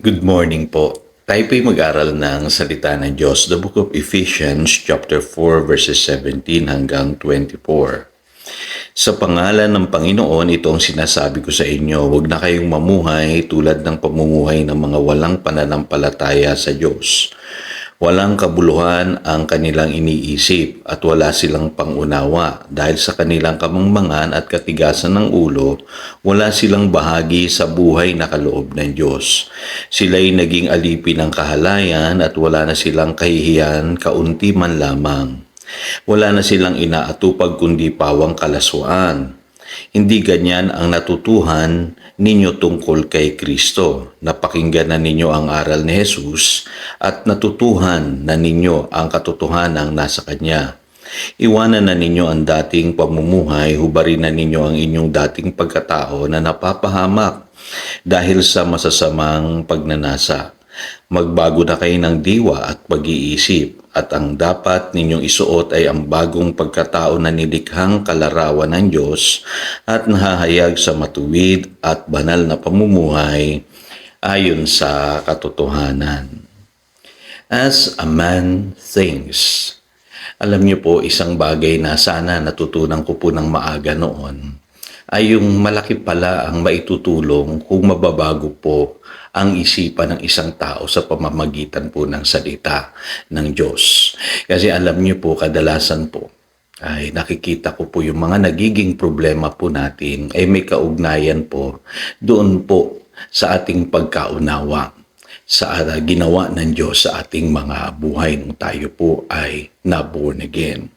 Good morning po. Tayo po'y mag-aral ng salita ng Diyos, the book of Ephesians chapter 4 verses 17 hanggang 24. Sa pangalan ng Panginoon, ito ang sinasabi ko sa inyo, huwag na kayong mamuhay tulad ng pamumuhay ng mga walang pananampalataya sa Diyos. Walang kabuluhan ang kanilang iniisip at wala silang pangunawa dahil sa kanilang kamangmangan at katigasan ng ulo, wala silang bahagi sa buhay na kaloob ng Diyos. Sila'y naging alipin ng kahalayan at wala na silang kahihiyan kaunti man lamang. Wala na silang inaatupag kundi pawang kalaswaan. Hindi ganyan ang natutuhan ninyo tungkol kay Kristo. Napakinggan na ninyo ang aral ni Jesus at natutuhan na ninyo ang katotohanang nasa Kanya. Iwanan na ninyo ang dating pamumuhay, hubarin na ninyo ang inyong dating pagkatao na napapahamak dahil sa masasamang pagnanasa. Magbago na kayo ng diwa at pag-iisip at ang dapat ninyong isuot ay ang bagong pagkatao na nilikhang kalarawan ng Diyos at nahahayag sa matuwid at banal na pamumuhay ayon sa katotohanan. As a man thinks. Alam niyo po, isang bagay na sana natutunan ko po ng maaga noon ay yung malaki pala ang maitutulong kung mababago po ang isipan ng isang tao sa pamamagitan po ng salita ng Diyos. Kasi alam niyo po, kadalasan po, ay nakikita ko po yung mga nagiging problema po natin ay may kaugnayan po doon po sa ating pagkaunawa sa ginawa ng Diyos sa ating mga buhay nung tayo po ay na-born again.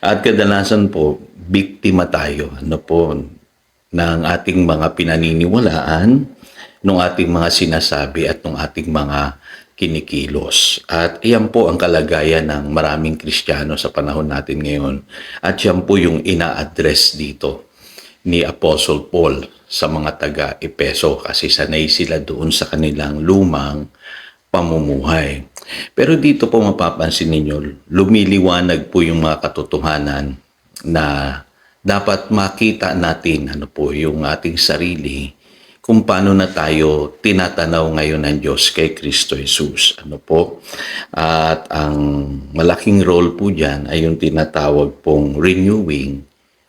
At kadalasan po, biktima tayo ng ating mga pinaniniwalaan, ng ating mga sinasabi at ng ating mga kinikilos. At iyan po ang kalagayan ng maraming Kristiyano sa panahon natin ngayon. At yan po yung ina-address dito ni Apostle Paul sa mga taga-Epeso kasi sanay sila doon sa kanilang lumang pamumuhay. Pero dito po mapapansin ninyo, lumiliwanag po yung mga katotohanan na dapat makita natin yung ating sarili kung paano na tayo tinatanaw ngayon ng Diyos kay Kristo Jesus. At ang malaking role po dyan ay yung tinatawag pong renewing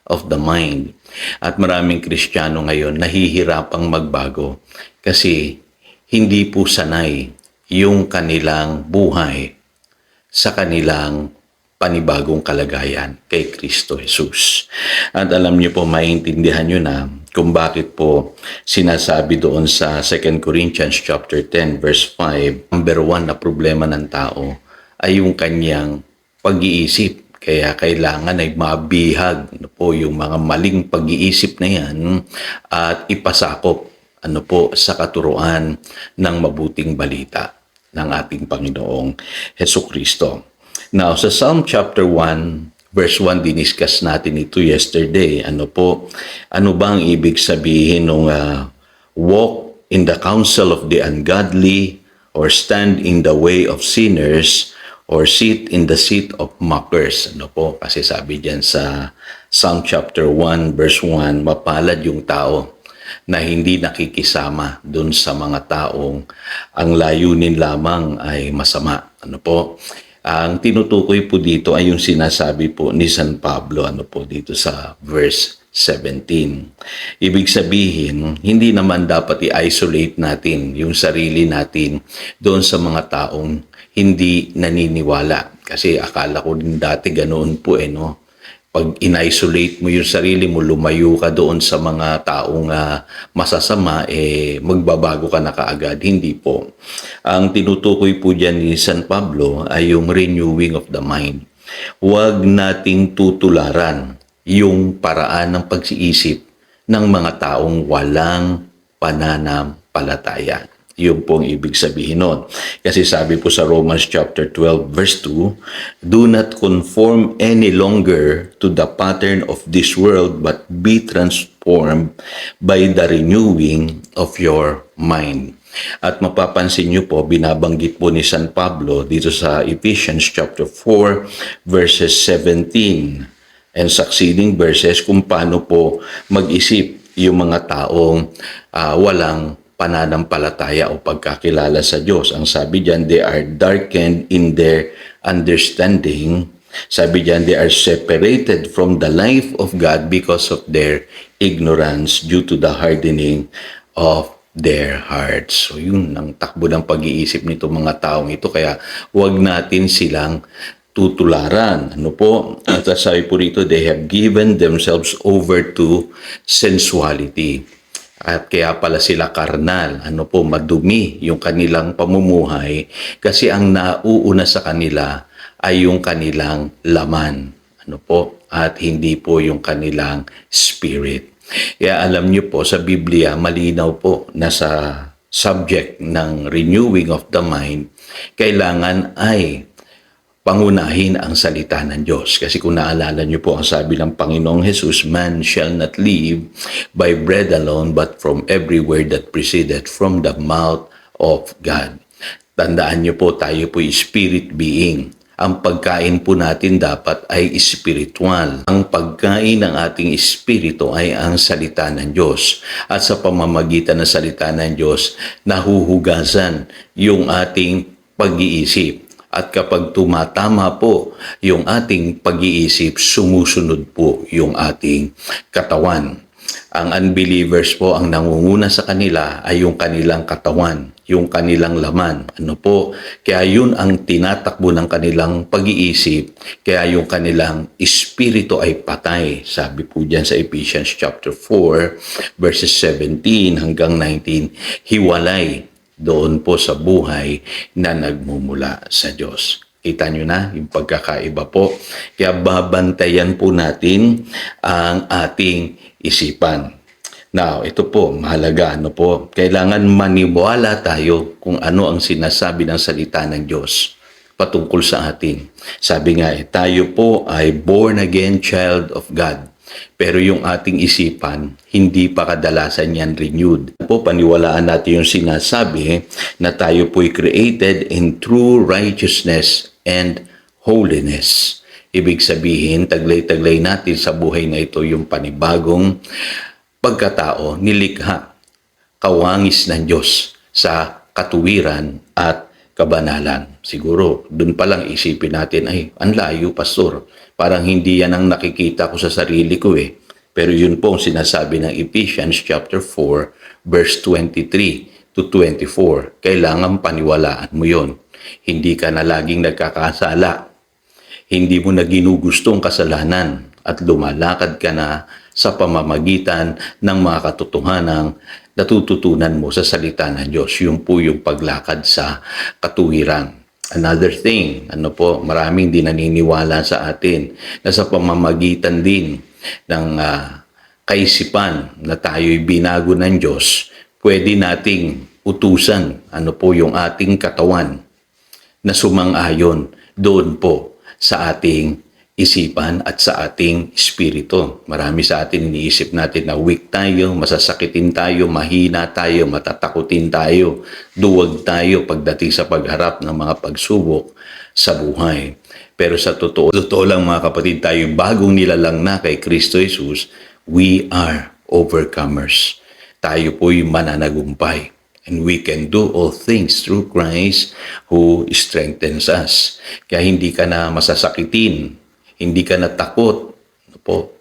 of the mind. At maraming Kristiyano ngayon nahihirapang magbago kasi hindi po sanay yung kanilang buhay sa kanilang panibagong kalagayan kay Kristo Jesus. At alam niyo po, maintindihan niyo na kung bakit po sinasabi doon sa 2 Corinthians chapter 10 verse 5, number 1 na problema ng tao ay yung kanyang pag-iisip. Kaya kailangan ay mabihag yung mga maling pag-iisip na yan at ipasakop sa katuruan ng mabuting balita ng ating Panginoong Hesukristo. Now, sa Psalm chapter 1, verse 1, diniscuss natin ito yesterday. Ano ba ang ibig sabihin ng walk in the counsel of the ungodly or stand in the way of sinners or sit in the seat of mockers. Kasi sabi diyan sa Psalm chapter 1 verse 1, mapalad yung tao na hindi nakikisama dun sa mga taong ang layunin lamang ay masama. Ang tinutukoy po dito ay yung sinasabi po ni San Pablo dito sa verse 17. Ibig sabihin, hindi naman dapat i-isolate natin yung sarili natin doon sa mga taong hindi naniniwala. Kasi akala ko din dati ganoon po Pag in-isolate mo yung sarili mo, lumayo ka doon sa mga taong masasama, magbabago ka na kaagad. Hindi po. Ang tinutukoy po dyan ni San Pablo ay yung renewing of the mind. Huwag nating tutularan yung paraan ng pag-iisip ng mga taong walang pananampalataya. Yun pong ibig sabihin nun. Kasi sabi po sa Romans chapter 12 verse 2, do not conform any longer to the pattern of this world but be transformed by the renewing of your mind. At mapapansin nyo po, binabanggit po ni San Pablo dito sa Ephesians chapter 4 verses 17 and succeeding verses kung paano po mag-isip yung mga taong walang pananampalataya o pagkakilala sa Diyos. Ang sabi diyan, they are darkened in their understanding. Sabi diyan, they are separated from the life of God because of their ignorance due to the hardening of their hearts. So yun ang takbo ng pag-iisip nito mga taong ito. Kaya huwag natin silang tutularan. Ano po? At sabi po rito, they have given themselves over to sensuality. At kaya pala sila karnal. Ano po? Madumi yung kanilang pamumuhay kasi ang nauuna sa kanila ay yung kanilang laman. Ano po? At hindi po yung kanilang spirit. Kaya alam niyo po sa Biblia, malinaw po na sa subject ng renewing of the mind, kailangan ay pangunahin ang salita ng Diyos. Kasi kung naalala niyo po ang sabi ng Panginoong Jesus, man shall not live by bread alone, but from every word that proceeded from the mouth of God. Tandaan niyo po, tayo po spirit being. Ang pagkain po natin dapat ay spiritual. Ang pagkain ng ating espiritu ay ang salita ng Diyos. At sa pamamagitan ng salita ng Diyos, nahuhugasan yung ating pag-iisip. At kapag tumatama po yung ating pag-iisip, sumusunod po yung ating katawan. Ang unbelievers po, ang nangunguna sa kanila ay yung kanilang katawan, yung kanilang laman. Ano po? Kaya yun ang tinatakbo ng kanilang pag-iisip. Kaya yung kanilang espiritu ay patay. Sabi po dyan sa Ephesians chapter 4, verses 17 hanggang 19, hiwalay doon po sa buhay na nagmumula sa Diyos. Kita nyo na yung pagkakaiba po. Kaya babantayan po natin ang ating isipan. Now, ito po, mahalaga. Ano po? Kailangan maniwala tayo kung ano ang sinasabi ng salita ng Diyos patungkol sa atin. Sabi nga, tayo po ay born again child of God. Pero yung ating isipan, hindi pa kadalasan yan renewed. Po, paniwalaan natin yung sinasabi na tayo po'y created in true righteousness and holiness. Ibig sabihin, taglay-taglay natin sa buhay na ito yung panibagong pagkatao, nilikha, kawangis ng Diyos sa katuwiran at kabanalan. Siguro, dun pa lang isipin natin, ay, ang layo, pastor. Parang hindi yan ang nakikita ko sa sarili ko eh. Pero yun po ang sinasabi ng Ephesians chapter 4, verse 23 to 24. Kailangan paniwalaan mo yun. Hindi ka na laging nagkakasala. Hindi mo na ginugustong kasalanan at lumalakad ka na sa pamamagitan ng mga katotohanang natututunan mo sa salita ng Diyos. Yun po yung paglakad sa katuwiran. Another thing, maraming din naniniwala sa atin na sa pamamagitan din ng kaisipan na tayo'y binago ng Diyos, pwede nating utusan yung ating katawan na sumang-ayon doon po sa ating isipan at sa ating espiritu. Marami sa atin iniisip natin na weak tayo, masasakitin tayo, mahina tayo, matatakutin tayo, duwag tayo pagdating sa pagharap ng mga pagsubok sa buhay. Pero sa totoo lang mga kapatid, tayo bagong nilalang na kay Kristo Jesus, we are overcomers. Tayo po'y mananagumpay. And we can do all things through Christ who strengthens us. Kaya hindi ka na masasakitin, hindi ka natakot.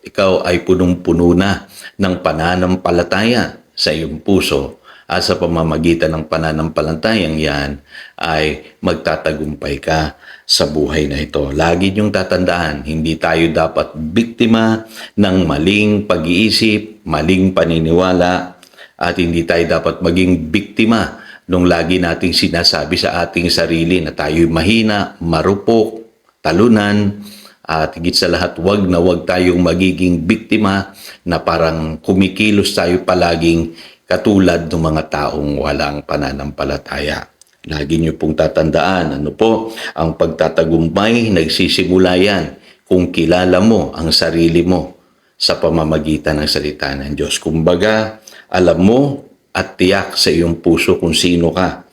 Ikaw ay punong-puno na ng pananampalataya sa iyong puso. At sa pamamagitan ng pananampalatayang yan ay magtatagumpay ka sa buhay na ito. Lagi niyong tatandaan, hindi tayo dapat biktima ng maling pag-iisip, maling paniniwala, at hindi tayo dapat maging biktima nung lagi nating sinasabi sa ating sarili na tayo'y mahina, marupok, talunan, at higit sa lahat, wag tayong magiging biktima na parang kumikilos tayo palaging katulad ng mga taong walang pananampalataya. Lagi niyo pong tatandaan, ang pagtatagumpay, nagsisimula yan kung kilala mo ang sarili mo sa pamamagitan ng salita ng Diyos. Kumbaga, alam mo at tiyak sa iyong puso kung sino ka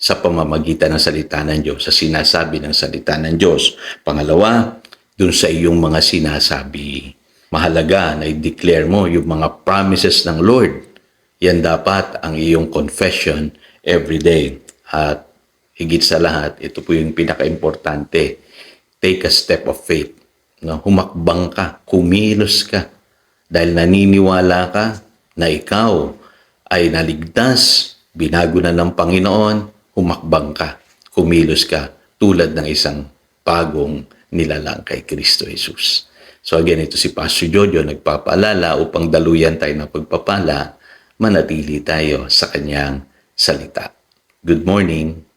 sa pamamagitan ng salita ng Diyos, sa sinasabi ng salita ng Diyos. Pangalawa, dun sa iyong mga sinasabi. Mahalaga na i-declare mo yung mga promises ng Lord. Yan dapat ang iyong confession every day. At higit sa lahat, ito po yung pinaka-importante. Take a step of faith. No? Humakbang ka, kumilos ka. Dahil naniniwala ka na ikaw ay naligtas, binago na ng Panginoon, humakbang ka, kumilos ka, tulad ng isang bagong nilalang kay Kristo Jesus. So again, ito si Pastor Jojo nagpapaalala upang daluyan tayo ng pagpapala, manatili tayo sa kanyang salita. Good morning.